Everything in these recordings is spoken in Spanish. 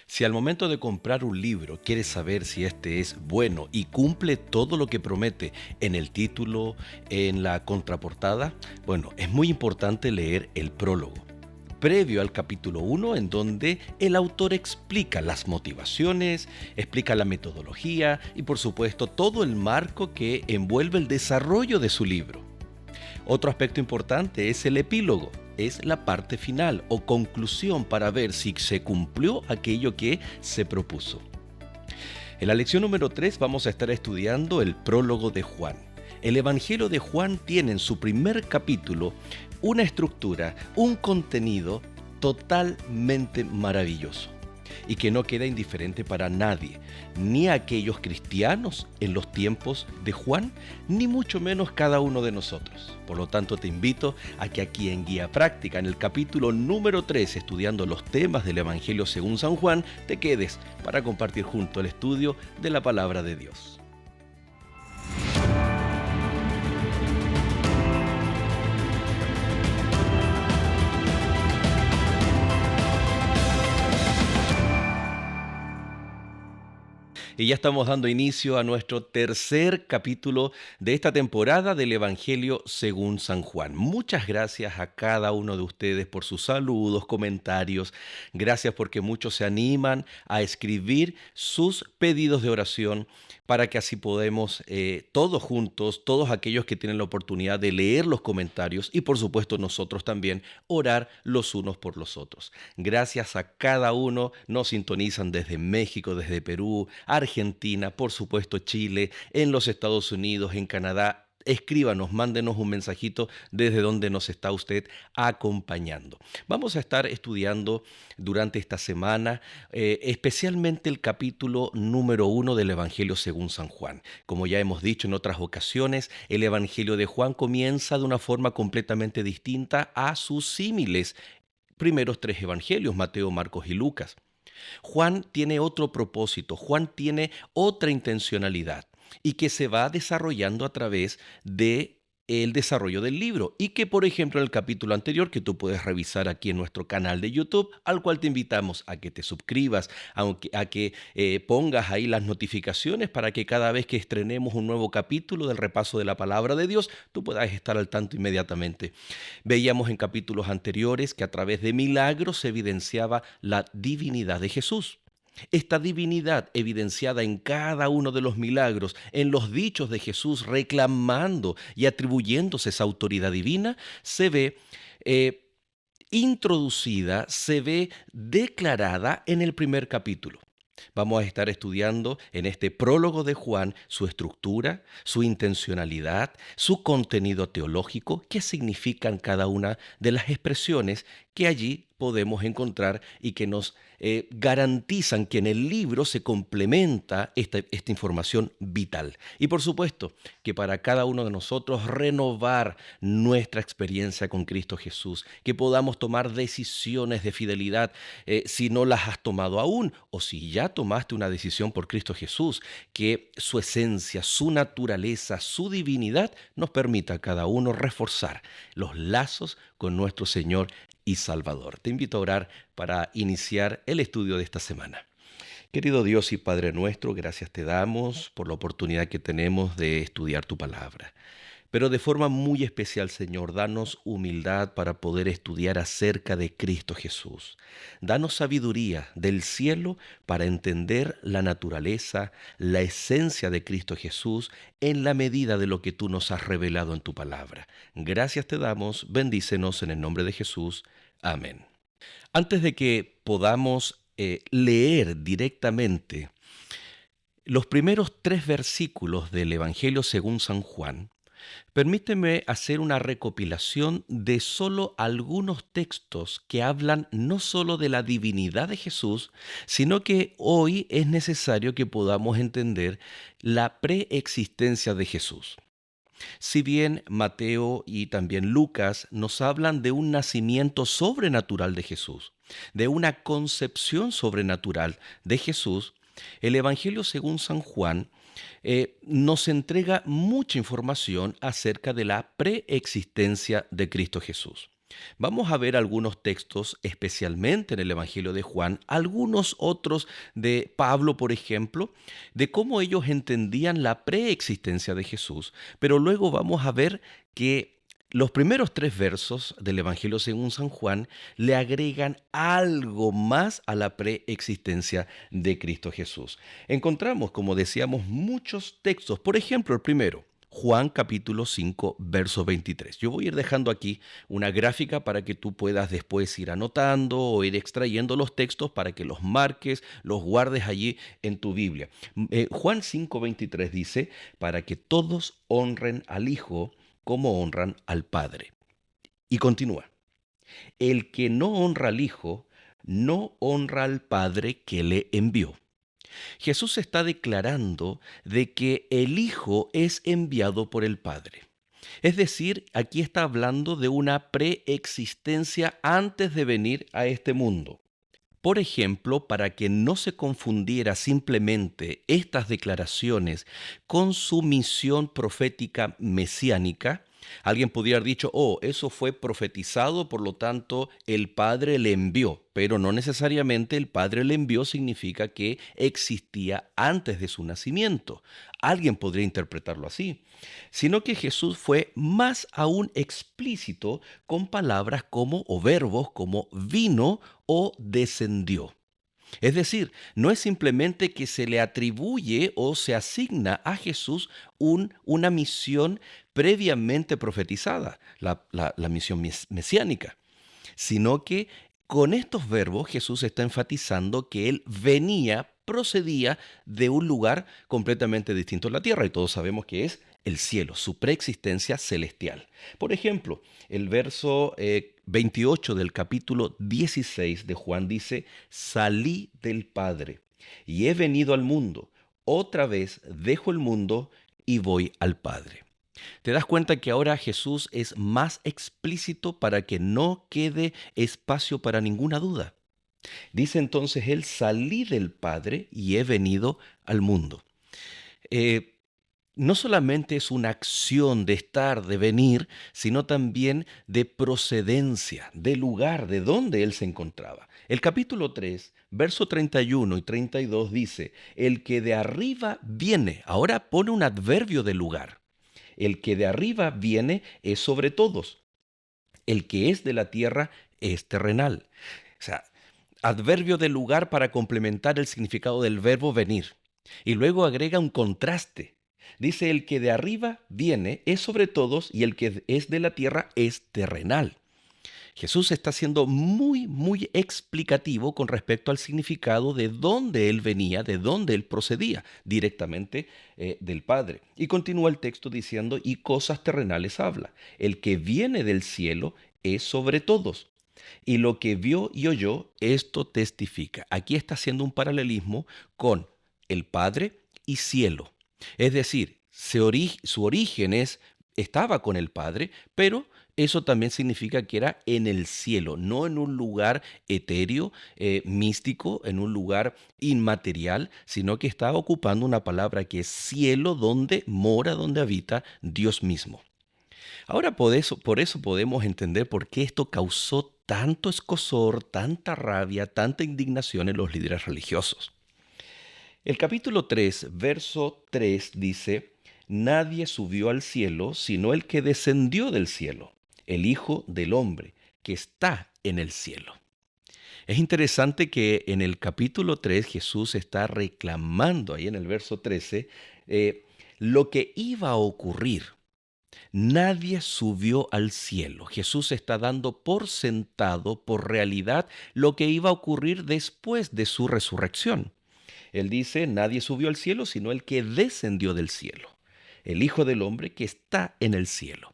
Si al momento de comprar un libro quieres saber si este es bueno y cumple todo lo que promete en el título, en la contraportada, bueno, es muy importante leer el prólogo, previo al capítulo 1, en donde el autor explica las motivaciones, explica la metodología y por supuesto todo el marco que envuelve el desarrollo de su libro. Otro aspecto importante es el epílogo. Es la parte final o conclusión para ver si se cumplió aquello que se propuso. En la lección número 3 vamos a estar estudiando el prólogo de Juan. El Evangelio de Juan tiene en su primer capítulo una estructura, un contenido totalmente maravilloso y que no queda indiferente para nadie, ni a aquellos cristianos en los tiempos de Juan, ni mucho menos cada uno de nosotros. Por lo tanto, te invito a que aquí en Guía Práctica, en el capítulo número 3, estudiando los temas del Evangelio según San Juan, te quedes para compartir junto el estudio de la Palabra de Dios. Y ya estamos dando inicio a nuestro tercer capítulo de esta temporada del Evangelio según San Juan. Muchas gracias a cada uno de ustedes por sus saludos, comentarios. Gracias porque muchos se animan a escribir sus pedidos de oración para que así podamos todos juntos, todos aquellos que tienen la oportunidad de leer los comentarios y por supuesto nosotros también orar los unos por los otros. Gracias a cada uno, nos sintonizan desde México, desde Perú, Argentina, por supuesto Chile, en los Estados Unidos, en Canadá. Escríbanos, mándenos un mensajito desde donde nos está usted acompañando. Vamos a estar estudiando durante esta semana especialmente el capítulo número 1 del Evangelio según San Juan. Como ya hemos dicho en otras ocasiones, el Evangelio de Juan comienza de una forma completamente distinta a sus símiles primeros tres evangelios, Mateo, Marcos y Lucas. Juan tiene otro propósito, Juan tiene otra intencionalidad y que se va desarrollando a través de el desarrollo del libro y que, por ejemplo, en el capítulo anterior que tú puedes revisar aquí en nuestro canal de YouTube, al cual te invitamos a que te suscribas, a que pongas ahí las notificaciones para que cada vez que estrenemos un nuevo capítulo del repaso de la palabra de Dios, tú puedas estar al tanto inmediatamente. Veíamos en capítulos anteriores que a través de milagros se evidenciaba la divinidad de Jesús. Esta divinidad evidenciada en cada uno de los milagros, en los dichos de Jesús reclamando y atribuyéndose esa autoridad divina, se ve introducida, se ve declarada en el primer capítulo. Vamos a estar estudiando en este prólogo de Juan su estructura, su intencionalidad, su contenido teológico, qué significan cada una de las expresiones que allí podemos encontrar y que nos garantizan que en el libro se complementa esta información vital. Y por supuesto que para cada uno de nosotros renovar nuestra experiencia con Cristo Jesús, que podamos tomar decisiones de fidelidad si no las has tomado aún o si ya tomaste una decisión por Cristo Jesús, que su esencia, su naturaleza, su divinidad nos permita a cada uno reforzar los lazos con nuestro Señor y Salvador. Te invito a orar para iniciar el estudio de esta semana. Querido Dios y Padre nuestro, gracias te damos por la oportunidad que tenemos de estudiar tu palabra. Pero de forma muy especial, Señor, danos humildad para poder estudiar acerca de Cristo Jesús. Danos sabiduría del cielo para entender la naturaleza, la esencia de Cristo Jesús en la medida de lo que tú nos has revelado en tu palabra. Gracias te damos, bendícenos en el nombre de Jesús. Amén. Antes de que podamos leer directamente los primeros 3 versículos del Evangelio según San Juan, permíteme hacer una recopilación de solo algunos textos que hablan no solo de la divinidad de Jesús, sino que hoy es necesario que podamos entender la preexistencia de Jesús. Si bien Mateo y también Lucas nos hablan de un nacimiento sobrenatural de Jesús, de una concepción sobrenatural de Jesús, el Evangelio según San Juan nos entrega mucha información acerca de la preexistencia de Cristo Jesús. Vamos a ver algunos textos, especialmente en el Evangelio de Juan, algunos otros de Pablo, por ejemplo, de cómo ellos entendían la preexistencia de Jesús, pero luego vamos a ver que los primeros tres versos del Evangelio según San Juan le agregan algo más a la preexistencia de Cristo Jesús. Encontramos, como decíamos, muchos textos. Por ejemplo, el primero, Juan capítulo 5, verso 23. Yo voy a ir dejando aquí una gráfica para que tú puedas después ir anotando o ir extrayendo los textos para que los marques, los guardes allí en tu Biblia. Juan 5:23 dice, para que todos honren al Hijo como honran al Padre. Y continúa, el que no honra al Hijo, no honra al Padre que le envió. Jesús está declarando de que el Hijo es enviado por el Padre. Es decir, aquí está hablando de una preexistencia antes de venir a este mundo. Por ejemplo, para que no se confundiera simplemente estas declaraciones con su misión profética mesiánica, alguien pudiera haber dicho, oh, eso fue profetizado, por lo tanto el Padre le envió, pero no necesariamente el Padre le envió significa que existía antes de su nacimiento. Alguien podría interpretarlo así, sino que Jesús fue más aún explícito con palabras como o verbos como vino o descendió. Es decir, no es simplemente que se le atribuye o se asigna a Jesús una misión previamente profetizada, la misión mesiánica, sino que con estos verbos Jesús está enfatizando que Él procedía de un lugar completamente distinto a la tierra, y todos sabemos que es el cielo, su preexistencia celestial. Por ejemplo, el verso 28 del capítulo 16 de Juan dice, salí del Padre y he venido al mundo, otra vez dejo el mundo y voy al Padre. Te das cuenta que ahora Jesús es más explícito para que no quede espacio para ninguna duda. Dice entonces él, salí del Padre y he venido al mundo. Eh, no solamente es una acción de estar, de venir, sino también de procedencia, de lugar, de donde él se encontraba. El capítulo 3, verso 31 y 32 dice, el que de arriba viene, ahora pone un adverbio de lugar. El que de arriba viene es sobre todos. El que es de la tierra es terrenal. O sea, adverbio de lugar para complementar el significado del verbo venir. Y luego agrega un contraste. Dice, el que de arriba viene es sobre todos y el que es de la tierra es terrenal. Jesús está siendo muy explicativo con respecto al significado de dónde él venía, de dónde él procedía, directamente del Padre. Y continúa el texto diciendo, y cosas terrenales habla. El que viene del cielo es sobre todos. Y lo que vio y oyó, esto testifica. Aquí está haciendo un paralelismo con el Padre y cielo. Es decir, su origen estaba con el Padre, pero eso también significa que era en el cielo, no en un lugar etéreo, místico, en un lugar inmaterial, sino que estaba ocupando una palabra que es cielo, donde mora, donde habita Dios mismo. Ahora por eso podemos entender por qué esto causó tanto escozor, tanta rabia, tanta indignación en los líderes religiosos. El capítulo 3, verso 3 dice, nadie subió al cielo sino el que descendió del cielo, el Hijo del Hombre, que está en el cielo. Es interesante que en el capítulo 3 Jesús está reclamando ahí en el verso 13 lo que iba a ocurrir. Nadie subió al cielo. Jesús está dando por sentado, por realidad, lo que iba a ocurrir después de su resurrección. Él dice, nadie subió al cielo sino el que descendió del cielo, el Hijo del Hombre que está en el cielo.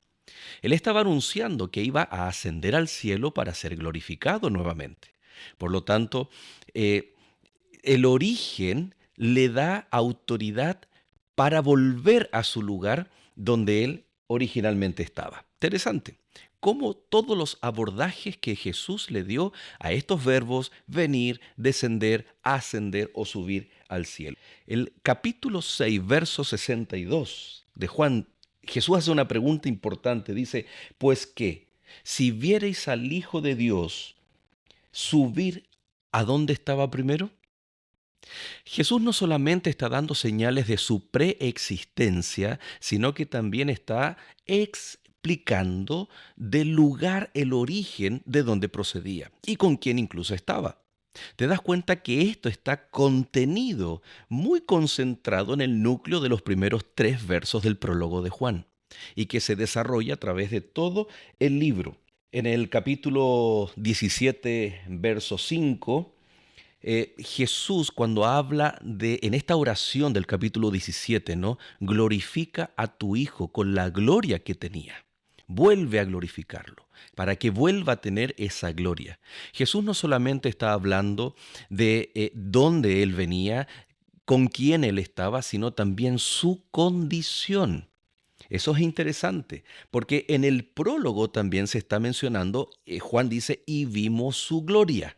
Él estaba anunciando que iba a ascender al cielo para ser glorificado nuevamente. Por lo tanto, el origen le da autoridad para volver a su lugar donde él originalmente estaba. Interesante. Cómo todos los abordajes que Jesús le dio a estos verbos venir, descender, ascender o subir al cielo. El capítulo 6, verso 62 de Juan, Jesús hace una pregunta importante. Dice, ¿pues qué? Si viereis al Hijo de Dios subir, ¿a dónde estaba primero? Jesús no solamente está dando señales de su preexistencia, sino que también está explicando del lugar, el origen de donde procedía y con quién incluso estaba. Te das cuenta que esto está contenido, muy concentrado en el núcleo de los primeros 3 versos del prólogo de Juan y que se desarrolla a través de todo el libro. En el capítulo 17, verso 5, Jesús cuando habla en esta oración del capítulo 17, ¿no? Glorifica a tu Hijo con la gloria que tenía. Vuelve a glorificarlo para que vuelva a tener esa gloria. Jesús no solamente está hablando de dónde Él venía, con quién Él estaba, sino también su condición. Eso es interesante, porque en el prólogo también se está mencionando, Juan dice, y vimos su gloria.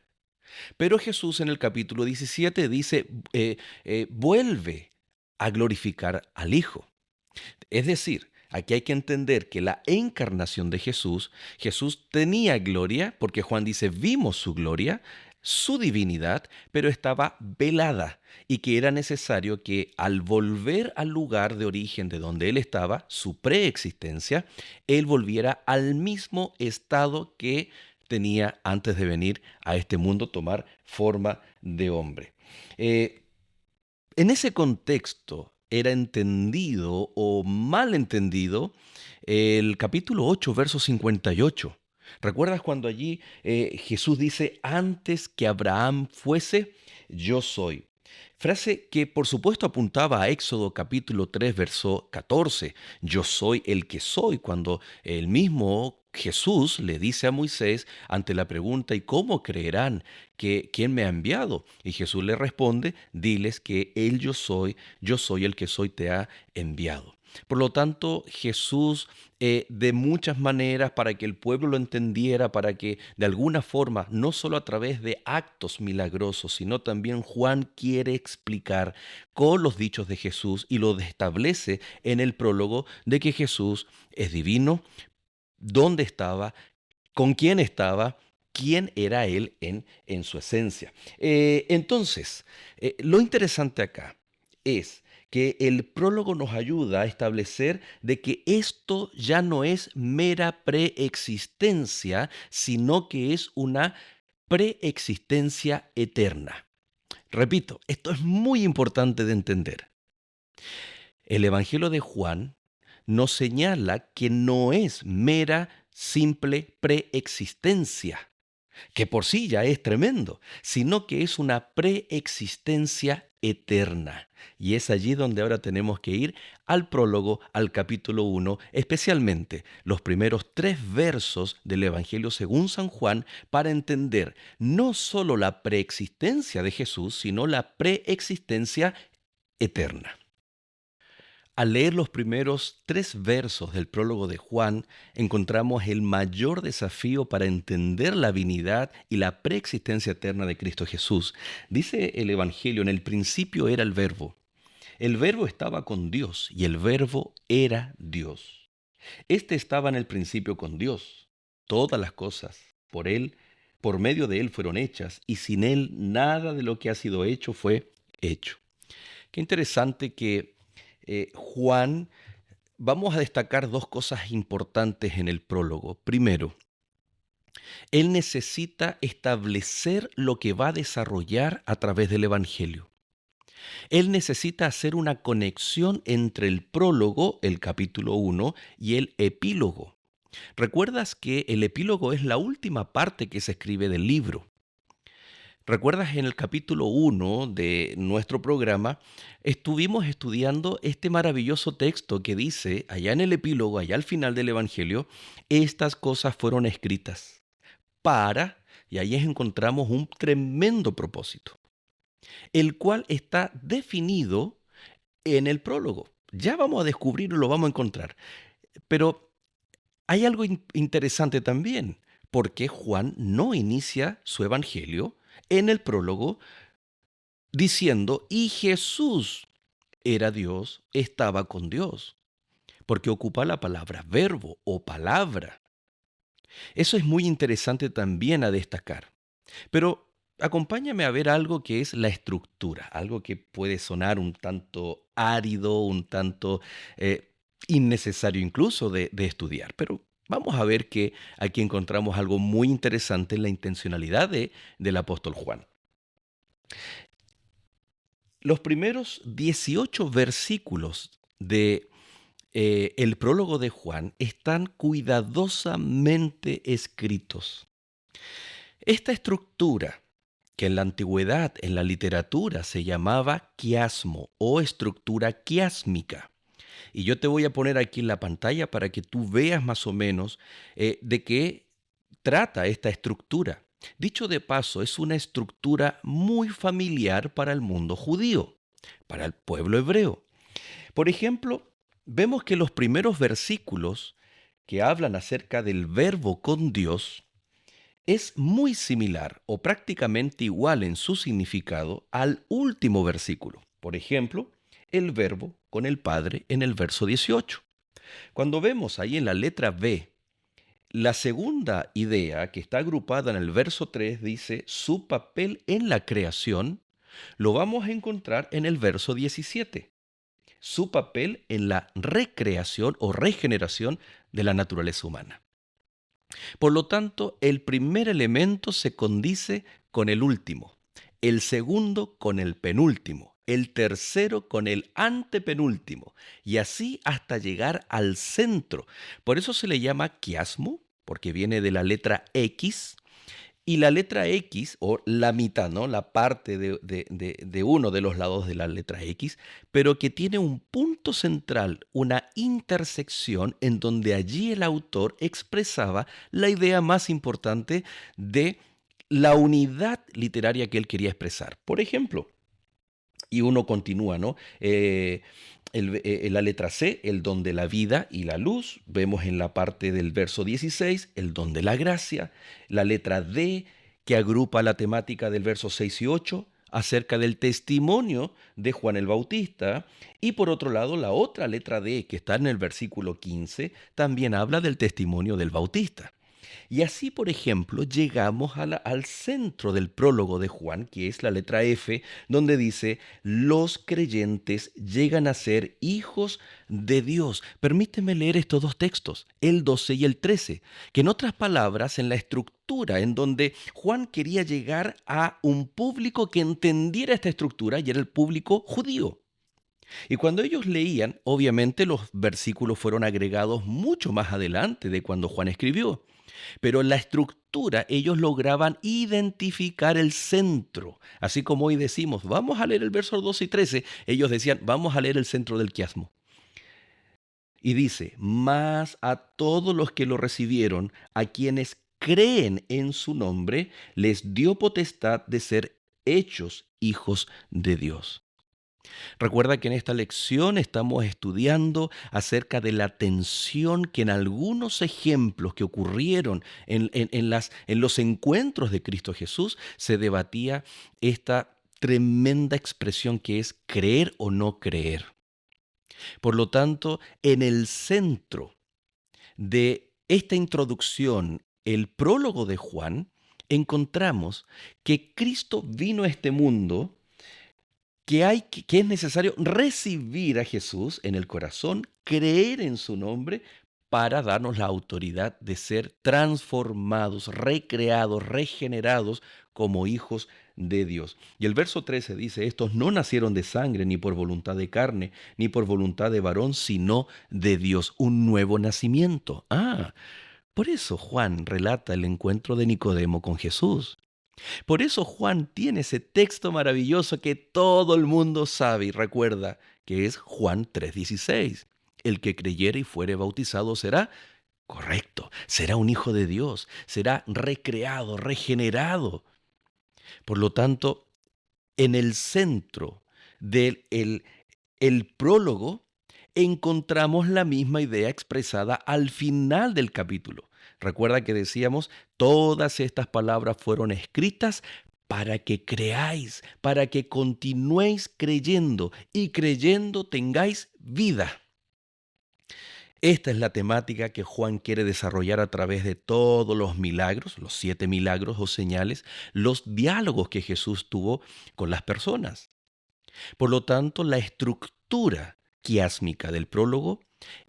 Pero Jesús en el capítulo 17 dice, vuelve a glorificar al Hijo. Es decir, aquí hay que entender que la encarnación de Jesús, Jesús tenía gloria, porque Juan dice, vimos su gloria, su divinidad, pero estaba velada y que era necesario que al volver al lugar de origen de donde él estaba, su preexistencia, él volviera al mismo estado que tenía antes de venir a este mundo, tomar forma de hombre. Eh, en ese contexto era entendido o mal entendido el capítulo 8, verso 58. ¿Recuerdas cuando allí Jesús dice, antes que Abraham fuese, yo soy? Frase que por supuesto apuntaba a Éxodo capítulo 3, verso 14. Yo soy el que soy, cuando el mismo Jesús le dice a Moisés ante la pregunta, ¿y cómo creerán que quién me ha enviado? Y Jesús le responde, diles que él yo soy el que soy, te ha enviado. Por lo tanto, Jesús, de muchas maneras, para que el pueblo lo entendiera, para que de alguna forma, no solo a través de actos milagrosos, sino también Juan quiere explicar con los dichos de Jesús y lo establece en el prólogo de que Jesús es divino, dónde estaba, con quién era él en su esencia. Lo interesante acá es que el prólogo nos ayuda a establecer de que esto ya no es mera preexistencia, sino que es una preexistencia eterna. Repito, esto es muy importante de entender. El Evangelio de Juan nos señala que no es mera, simple preexistencia, que por sí ya es tremendo, sino que es una preexistencia eterna. Y es allí donde ahora tenemos que ir al prólogo, al capítulo 1, especialmente los primeros 3 versos del Evangelio según San Juan, para entender no solo la preexistencia de Jesús, sino la preexistencia eterna. Al leer los primeros 3 versos del prólogo de Juan, encontramos el mayor desafío para entender la divinidad y la preexistencia eterna de Cristo Jesús. Dice el Evangelio, en el principio era el Verbo. El Verbo estaba con Dios y el Verbo era Dios. Este estaba en el principio con Dios. Todas las cosas por Él, por medio de Él fueron hechas y sin Él nada de lo que ha sido hecho fue hecho. Qué interesante que Juan, vamos a destacar 2 cosas importantes en el prólogo. Primero, él necesita establecer lo que va a desarrollar a través del Evangelio. Él necesita hacer una conexión entre el prólogo, el capítulo 1, y el epílogo. ¿Recuerdas que el epílogo es la última parte que se escribe del libro? ¿Recuerdas en el capítulo 1 de nuestro programa? Estuvimos estudiando este maravilloso texto que dice, allá en el epílogo, allá al final del Evangelio, estas cosas fueron escritas y ahí encontramos un tremendo propósito, el cual está definido en el prólogo. Ya vamos a descubrirlo, lo vamos a encontrar. Pero hay algo interesante también, porque Juan no inicia su evangelio en el prólogo diciendo, y Jesús era Dios, estaba con Dios, porque ocupa la palabra verbo o palabra. Eso es muy interesante también a destacar. Pero acompáñame a ver algo que es la estructura, algo que puede sonar un tanto árido, un tanto innecesario incluso de estudiar. Pero vamos a ver que aquí encontramos algo muy interesante en la intencionalidad del apóstol Juan. Los primeros 18 versículos de el prólogo de Juan están cuidadosamente escritos. Esta estructura, que en la antigüedad, en la literatura, se llamaba quiasmo o estructura quiásmica. Y yo te voy a poner aquí en la pantalla para que tú veas más o menos de qué trata esta estructura. Dicho de paso, es una estructura muy familiar para el mundo judío, para el pueblo hebreo. Por ejemplo, vemos que los primeros versículos que hablan acerca del verbo con Dios es muy similar o prácticamente igual en su significado al último versículo. Por ejemplo, el verbo con el Padre en el verso 18. Cuando vemos ahí en la letra B, la segunda idea que está agrupada en el verso 3 dice su papel en la creación, lo vamos a encontrar en el verso 17. Su papel en la recreación o regeneración de la naturaleza humana. Por lo tanto, el primer elemento se condice con el último, el segundo con el penúltimo, el tercero con el antepenúltimo, y así hasta llegar al centro. Por eso se le llama quiasmo, porque viene de la letra X, y la letra X, o la mitad, ¿no? La parte de uno de los lados de la letra X, pero que tiene un punto central, una intersección en donde allí el autor expresaba la idea más importante de la unidad literaria que él quería expresar. Por ejemplo, y uno continúa, ¿no? La letra C, el don de la vida y la luz. Vemos en la parte del verso 16, el don de la gracia. La letra D, que agrupa la temática del verso 6 y 8, acerca del testimonio de Juan el Bautista. Y por otro lado, la otra letra D, que está en el versículo 15, también habla del testimonio del Bautista. Y así, por ejemplo, llegamos al centro del prólogo de Juan, que es la letra F, donde dice, los creyentes llegan a ser hijos de Dios. Permíteme leer estos dos textos, el 12 y el 13, que en otras palabras, en la estructura en donde Juan quería llegar a un público que entendiera esta estructura, y era el público judío. Y cuando ellos leían, obviamente los versículos fueron agregados mucho más adelante de cuando Juan escribió. Pero en la estructura ellos lograban identificar el centro. Así como hoy decimos, vamos a leer el verso 12 y 13, ellos decían, vamos a leer el centro del quiasmo. Y dice, más a todos los que lo recibieron, a quienes creen en su nombre, les dio potestad de ser hechos hijos de Dios. Recuerda que en esta lección estamos estudiando acerca de la tensión que en algunos ejemplos que ocurrieron en los encuentros de Cristo Jesús se debatía esta tremenda expresión que es creer o no creer. Por lo tanto, en el centro de esta introducción, el prólogo de Juan, encontramos que Cristo vino a este mundo, que es necesario recibir a Jesús en el corazón, creer en su nombre para darnos la autoridad de ser transformados, recreados, regenerados como hijos de Dios. Y el verso 13 dice, estos no nacieron de sangre, ni por voluntad de carne, ni por voluntad de varón, sino de Dios, un nuevo nacimiento. Por eso Juan relata el encuentro de Nicodemo con Jesús. Por eso Juan tiene ese texto maravilloso que todo el mundo sabe y recuerda, que es Juan 3:16. El que creyere y fuere bautizado será correcto, será un hijo de Dios, será recreado, regenerado. Por lo tanto, en el centro del el prólogo encontramos la misma idea expresada al final del capítulo. Recuerda que decíamos, todas estas palabras fueron escritas para que creáis, para que continuéis creyendo y creyendo tengáis vida. Esta es la temática que Juan quiere desarrollar a través de todos los milagros, los 7 milagros o señales, los diálogos que Jesús tuvo con las personas. Por lo tanto, la estructura quiásmica del prólogo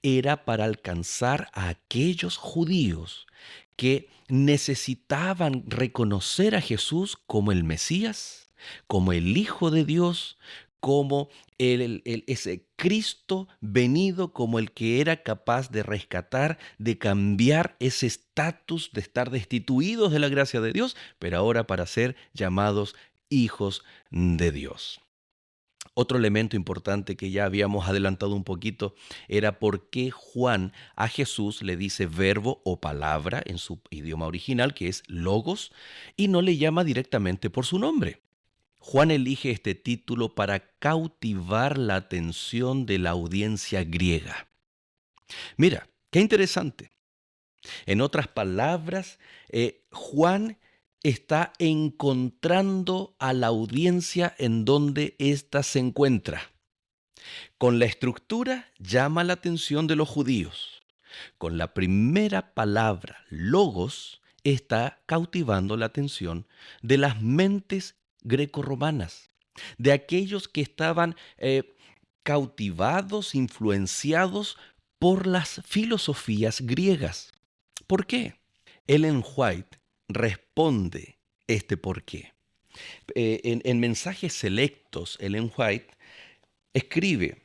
era para alcanzar a aquellos judíos que necesitaban reconocer a Jesús como el Mesías, como el Hijo de Dios, como ese Cristo venido, como el que era capaz de rescatar, de cambiar ese estatus de estar destituidos de la gracia de Dios, pero ahora para ser llamados hijos de Dios. Otro elemento importante que ya habíamos adelantado un poquito era por qué Juan a Jesús le dice verbo o palabra en su idioma original, que es logos, y no le llama directamente por su nombre. Juan elige este título para cautivar la atención de la audiencia griega. Mira, qué interesante. En otras palabras, Juan está encontrando a la audiencia en donde ésta se encuentra. Con la estructura llama la atención de los judíos. Con la primera palabra, logos, está cautivando la atención de las mentes grecorromanas, de aquellos que estaban cautivados, influenciados por las filosofías griegas. ¿Por qué? Ellen White responde este por qué. En mensajes selectos, Ellen White escribe,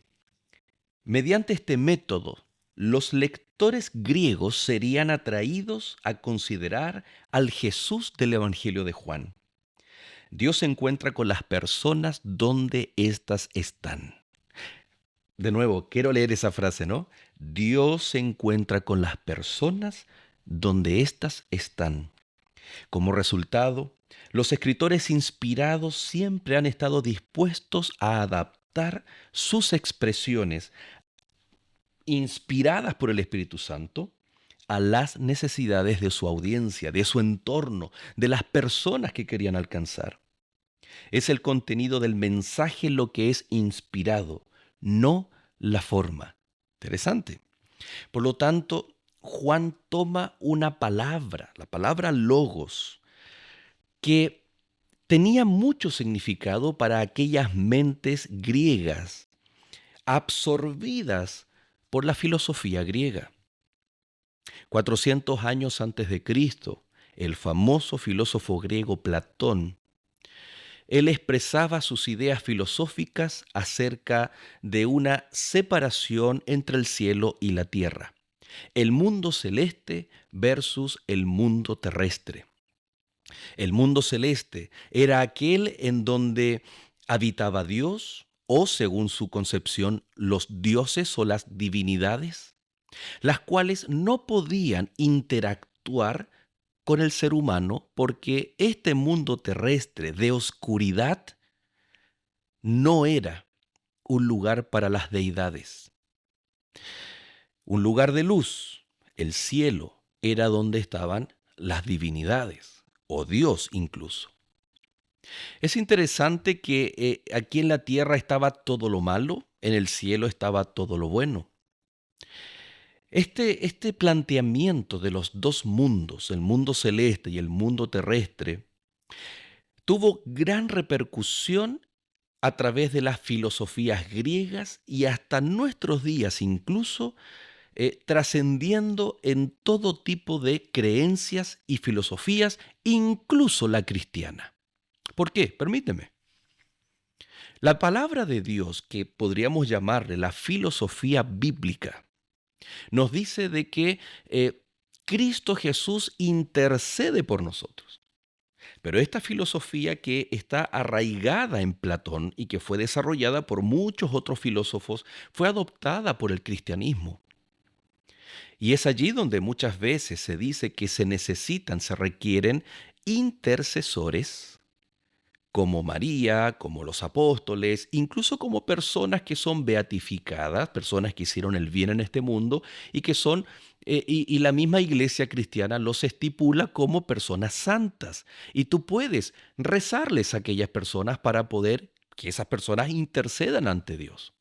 mediante este método, los lectores griegos serían atraídos a considerar al Jesús del Evangelio de Juan. Dios se encuentra con las personas donde éstas están. De nuevo, quiero leer esa frase, ¿no? Dios se encuentra con las personas donde éstas están. Como resultado, los escritores inspirados siempre han estado dispuestos a adaptar sus expresiones inspiradas por el Espíritu Santo a las necesidades de su audiencia, de su entorno, de las personas que querían alcanzar. Es el contenido del mensaje lo que es inspirado, no la forma. Interesante. Por lo tanto, Juan toma una palabra, la palabra logos, que tenía mucho significado para aquellas mentes griegas absorbidas por la filosofía griega. 400 años antes de Cristo, el famoso filósofo griego Platón, él expresaba sus ideas filosóficas acerca de una separación entre el cielo y la tierra, el mundo celeste versus el mundo terrestre. El mundo celeste era aquel en donde habitaba Dios, o según su concepción, los dioses o las divinidades, las cuales no podían interactuar con el ser humano porque este mundo terrestre de oscuridad no era un lugar para las deidades. Un lugar de luz, el cielo, era donde estaban las divinidades, o Dios incluso. Es interesante que aquí en la tierra estaba todo lo malo, en el cielo estaba todo lo bueno. Este planteamiento de los dos mundos, el mundo celeste y el mundo terrestre, tuvo gran repercusión a través de las filosofías griegas y hasta nuestros días incluso, trascendiendo en todo tipo de creencias y filosofías, incluso la cristiana. ¿Por qué? Permíteme. La palabra de Dios, que podríamos llamarle la filosofía bíblica, nos dice de que Cristo Jesús intercede por nosotros. Pero esta filosofía que está arraigada en Platón y que fue desarrollada por muchos otros filósofos, fue adoptada por el cristianismo. Y es allí donde muchas veces se dice que se requieren intercesores como María, como los apóstoles, incluso como personas que son beatificadas, personas que hicieron el bien en este mundo y que son, y la misma iglesia cristiana los estipula como personas santas. Y tú puedes rezarles a aquellas personas para poder que esas personas intercedan ante Dios.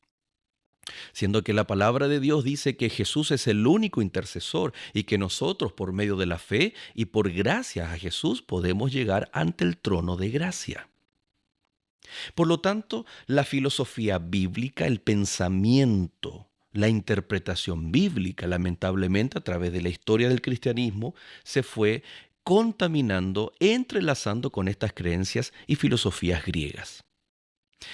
siendo que la palabra de Dios dice que Jesús es el único intercesor y que nosotros por medio de la fe y por gracia a Jesús podemos llegar ante el trono de gracia. Por lo tanto, la filosofía bíblica, el pensamiento, la interpretación bíblica, lamentablemente a través de la historia del cristianismo, se fue contaminando, entrelazando con estas creencias y filosofías griegas.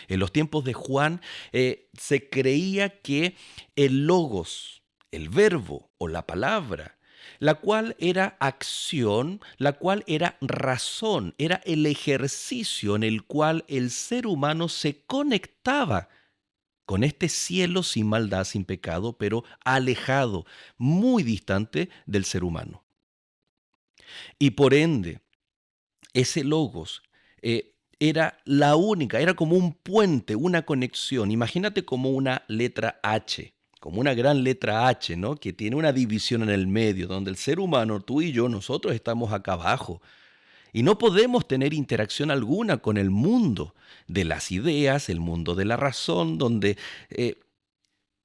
En los tiempos de Juan se creía que el logos, el verbo o la palabra, la cual era acción, la cual era razón, era el ejercicio en el cual el ser humano se conectaba con este cielo sin maldad, sin pecado, pero alejado, muy distante del ser humano. Y por ende, ese logos era la única, era como un puente, una conexión. Imagínate como una letra H, como una gran letra H, ¿no? Que tiene una división en el medio, donde el ser humano, tú y yo, nosotros estamos acá abajo. Y no podemos tener interacción alguna con el mundo de las ideas, el mundo de la razón, eh,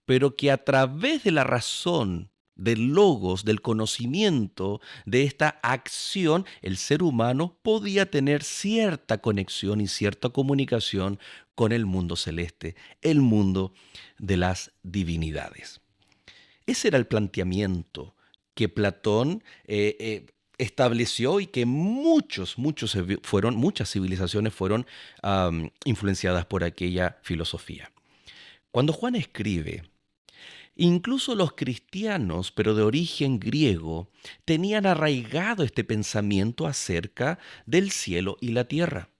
pero que a través de la razón, del logos, del conocimiento, de esta acción, el ser humano podía tener cierta conexión y cierta comunicación con el mundo celeste, el mundo de las divinidades. Ese era el planteamiento que Platón estableció y que muchas civilizaciones fueron influenciadas por aquella filosofía. Cuando Juan escribe, incluso los cristianos, pero de origen griego, tenían arraigado este pensamiento acerca del cielo y la tierra.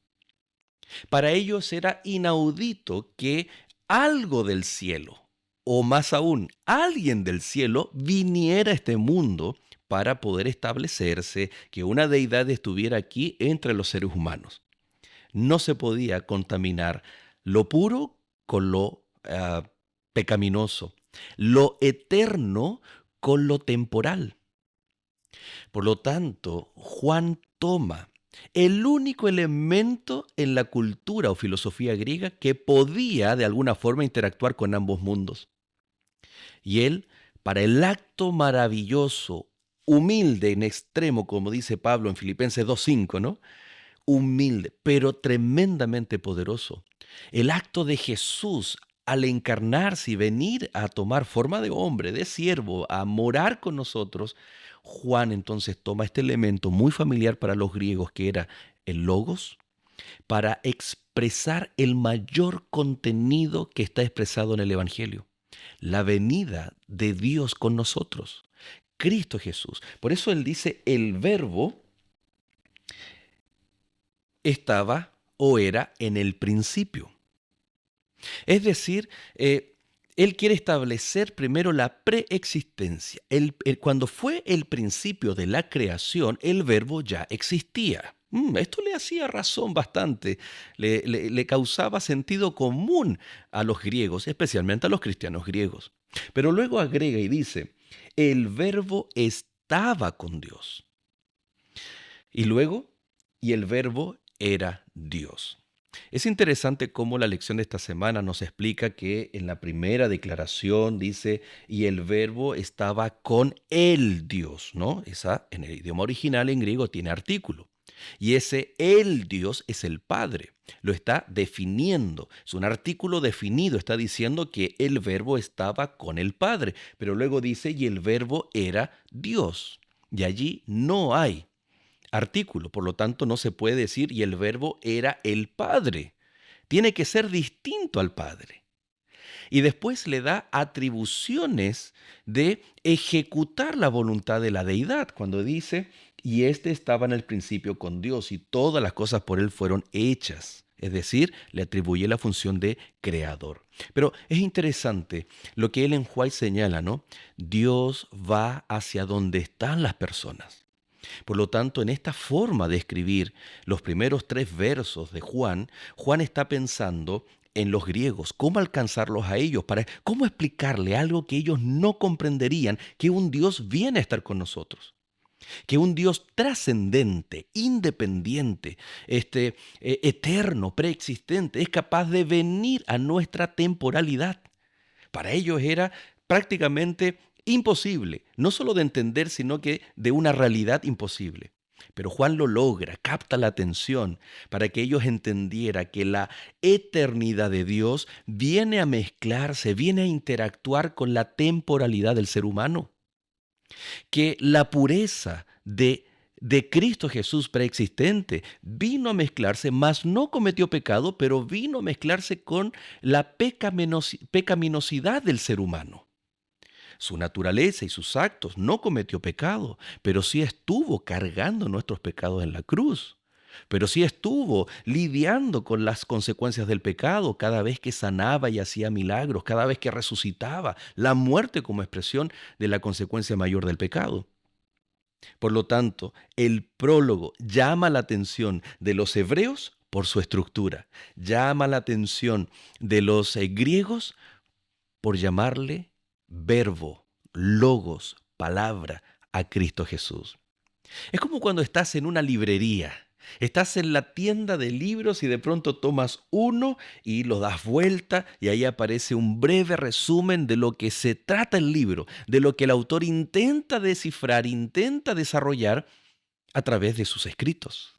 Para ellos era inaudito que algo del cielo, o más aún, alguien del cielo, viniera a este mundo para poder establecerse, que una deidad estuviera aquí entre los seres humanos. No se podía contaminar lo puro con lo pecaminoso, lo eterno con lo temporal. Por lo tanto, Juan toma el único elemento en la cultura o filosofía griega que podía de alguna forma interactuar con ambos mundos. Y él, para el acto maravilloso, humilde en extremo, como dice Pablo en Filipenses 2:5, ¿no? Humilde, pero tremendamente poderoso. El acto de Jesús al encarnarse y venir a tomar forma de hombre, de siervo, a morar con nosotros, Juan entonces toma este elemento muy familiar para los griegos, que era el logos, para expresar el mayor contenido que está expresado en el Evangelio, la venida de Dios con nosotros, Cristo Jesús. Por eso él dice, el verbo estaba o era en el principio. Es decir, él quiere establecer primero la preexistencia. Cuando fue el principio de la creación, el verbo ya existía. Esto le hacía razón bastante, le causaba sentido común a los griegos, especialmente a los cristianos griegos. Pero luego agrega y dice, el verbo estaba con Dios. Y luego, y el verbo era Dios. Es interesante cómo la lección de esta semana nos explica que en la primera declaración dice, y el verbo estaba con el Dios, ¿no? Esa en el idioma original en griego tiene artículo. Y ese el Dios es el Padre. Lo está definiendo. Es un artículo definido. Está diciendo que el verbo estaba con el Padre. Pero luego dice, y el verbo era Dios. Y allí no hay artículo, por lo tanto no se puede decir y el verbo era el Padre. Tiene que ser distinto al Padre. Y después le da atribuciones de ejecutar la voluntad de la deidad, cuando dice, y este estaba en el principio con Dios y todas las cosas por él fueron hechas. Es decir, le atribuye la función de creador. Pero es interesante lo que Ellen White señala, ¿no? Dios va hacia donde están las personas. Por lo tanto, en esta forma de escribir los primeros 3 versos de Juan, Juan está pensando en los griegos, cómo alcanzarlos a ellos, cómo explicarle algo que ellos no comprenderían, que un Dios viene a estar con nosotros, que un Dios trascendente, independiente, eterno, preexistente, es capaz de venir a nuestra temporalidad Para ellos era prácticamente imposible, no solo de entender, sino que de una realidad imposible. Pero Juan lo logra, capta la atención para que ellos entendieran que la eternidad de Dios viene a mezclarse, viene a interactuar con la temporalidad del ser humano, que la pureza de Cristo Jesús preexistente vino a mezclarse, mas no cometió pecado, pero vino a mezclarse con la pecaminosidad del ser humano. Su naturaleza y sus actos no cometió pecado, pero sí estuvo cargando nuestros pecados en la cruz. Pero sí estuvo lidiando con las consecuencias del pecado cada vez que sanaba y hacía milagros, cada vez que resucitaba, la muerte como expresión de la consecuencia mayor del pecado. Por lo tanto, el prólogo llama la atención de los hebreos por su estructura, llama la atención de los griegos por llamarle verbo, logos, palabra a Cristo Jesús. Es como cuando estás en una librería. Estás en la tienda de libros y de pronto tomas uno y lo das vuelta y ahí aparece un breve resumen de lo que se trata el libro, de lo que el autor intenta descifrar, intenta desarrollar a través de sus escritos.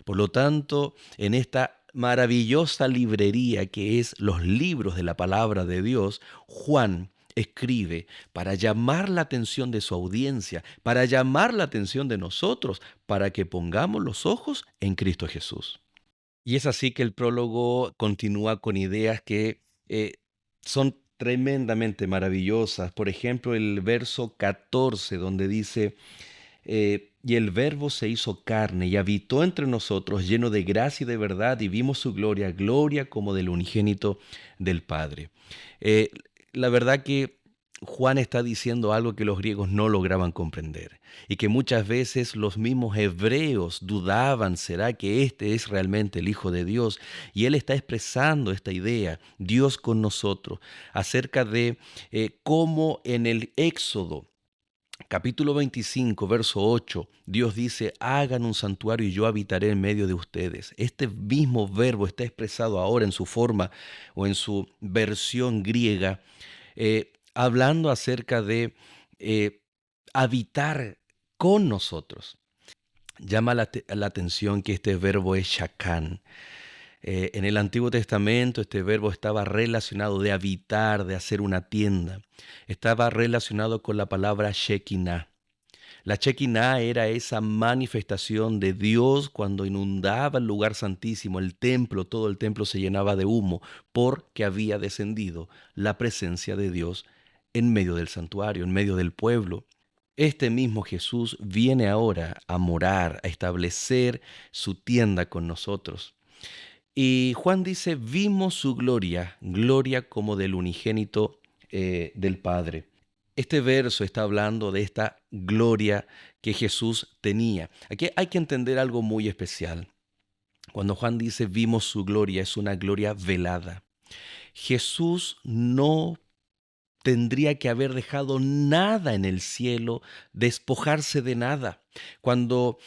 Por lo tanto, en esta maravillosa librería que es los libros de la palabra de Dios, Juan escribe para llamar la atención de su audiencia, para llamar la atención de nosotros, para que pongamos los ojos en Cristo Jesús. Y es así que el prólogo continúa con ideas que son tremendamente maravillosas. Por ejemplo, el verso 14, donde dice, y el Verbo se hizo carne y habitó entre nosotros, lleno de gracia y de verdad, y vimos su gloria, gloria como del unigénito del Padre. Eh, la verdad que Juan está diciendo algo que los griegos no lograban comprender y que muchas veces los mismos hebreos dudaban, ¿será que este es realmente el Hijo de Dios? Y él está expresando esta idea, Dios con nosotros, acerca de cómo en el Éxodo, capítulo 25, verso 8, Dios dice, hagan un santuario y yo habitaré en medio de ustedes. Este mismo verbo está expresado ahora en su forma o en su versión griega, hablando acerca de habitar con nosotros. Llama la atención que este verbo es shakán. En el Antiguo Testamento este verbo estaba relacionado de habitar, de hacer una tienda. Estaba relacionado con la palabra Shekinah. La Shekinah era esa manifestación de Dios cuando inundaba el lugar santísimo, el templo, todo el templo se llenaba de humo porque había descendido la presencia de Dios en medio del santuario, en medio del pueblo. Este mismo Jesús viene ahora a morar, a establecer su tienda con nosotros. Y Juan dice, vimos su gloria, gloria como del unigénito del Padre. Este verso está hablando de esta gloria que Jesús tenía. Aquí hay que entender algo muy especial. Cuando Juan dice, vimos su gloria, es una gloria velada. Jesús no tendría que haber dejado nada en el cielo, despojarse de nada. Cuando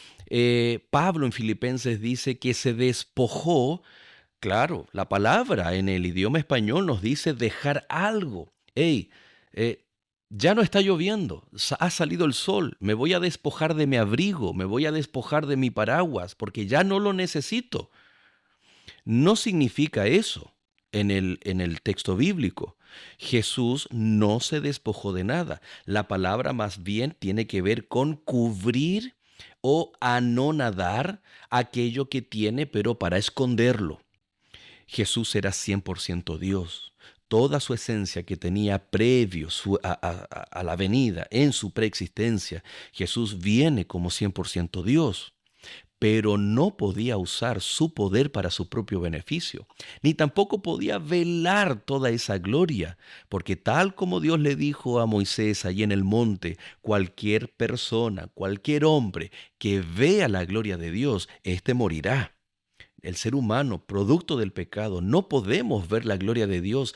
Pablo en Filipenses dice que se despojó, claro, la palabra en el idioma español nos dice dejar algo. Hey, ya no está lloviendo, ha salido el sol, me voy a despojar de mi abrigo, me voy a despojar de mi paraguas, porque ya no lo necesito. No significa eso en el texto bíblico. Jesús no se despojó de nada. La palabra más bien tiene que ver con cubrir o anonadar aquello que tiene, pero para esconderlo. Jesús era 100% Dios. Toda su esencia que tenía previo a la venida, en su preexistencia, Jesús viene como 100% Dios, pero no podía usar su poder para su propio beneficio, ni tampoco podía velar toda esa gloria, porque tal como Dios le dijo a Moisés allí en el monte, cualquier persona, cualquier hombre que vea la gloria de Dios, éste morirá. El ser humano, producto del pecado, no podemos ver la gloria de Dios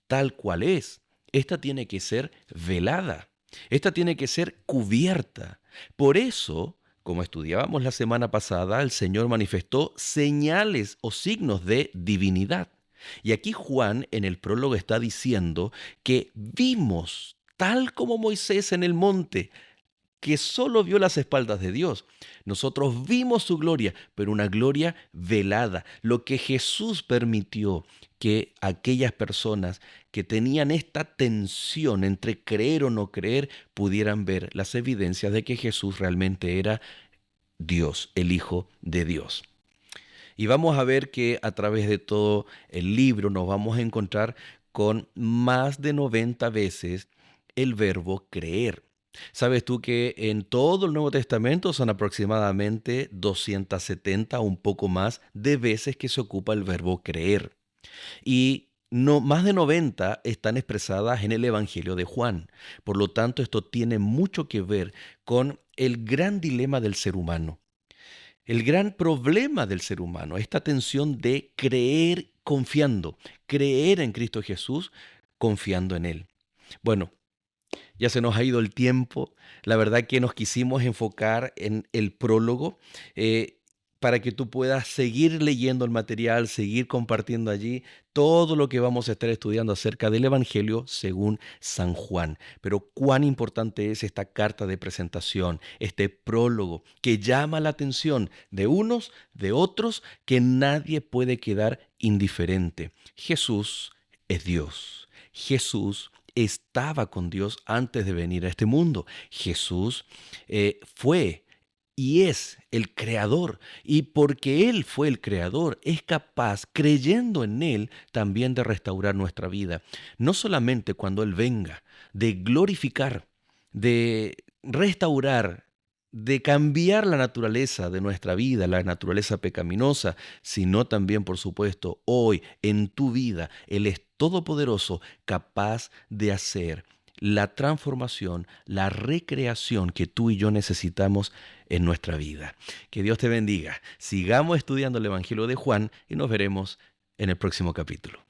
tal cual es. Esta tiene que ser velada. Esta tiene que ser cubierta. Por eso, como estudiábamos la semana pasada, el Señor manifestó señales o signos de divinidad. Y aquí Juan en el prólogo está diciendo que vimos, tal como Moisés en el monte, que solo vio las espaldas de Dios. Nosotros vimos su gloria, pero una gloria velada. Lo que Jesús permitió que aquellas personas que tenían esta tensión entre creer o no creer pudieran ver las evidencias de que Jesús realmente era Dios, el Hijo de Dios. Y vamos a ver que a través de todo el libro nos vamos a encontrar con más de 90 veces el verbo creer. ¿Sabes tú que en todo el Nuevo Testamento son aproximadamente 270 o un poco más de veces que se ocupa el verbo creer? Y no, más de 90 están expresadas en el Evangelio de Juan. Por lo tanto, esto tiene mucho que ver con el gran dilema del ser humano. El gran problema del ser humano, esta tensión de creer confiando, creer en Cristo Jesús confiando en Él. Bueno, ya se nos ha ido el tiempo. La verdad que nos quisimos enfocar en el prólogo para que tú puedas seguir leyendo el material, seguir compartiendo allí todo lo que vamos a estar estudiando acerca del Evangelio según San Juan. Pero cuán importante es esta carta de presentación, este prólogo que llama la atención de unos, de otros, que nadie puede quedar indiferente. Jesús es Dios. Jesús estaba con Dios antes de venir a este mundo. Jesús fue y es el creador. Y porque Él fue el creador, es capaz, creyendo en Él, también de restaurar nuestra vida. No solamente cuando Él venga, de glorificar, de restaurar, de cambiar la naturaleza de nuestra vida, la naturaleza pecaminosa, sino también, por supuesto, hoy en tu vida, Él es todopoderoso, capaz de hacer la transformación, la recreación que tú y yo necesitamos en nuestra vida. Que Dios te bendiga. Sigamos estudiando el Evangelio de Juan y nos veremos en el próximo capítulo.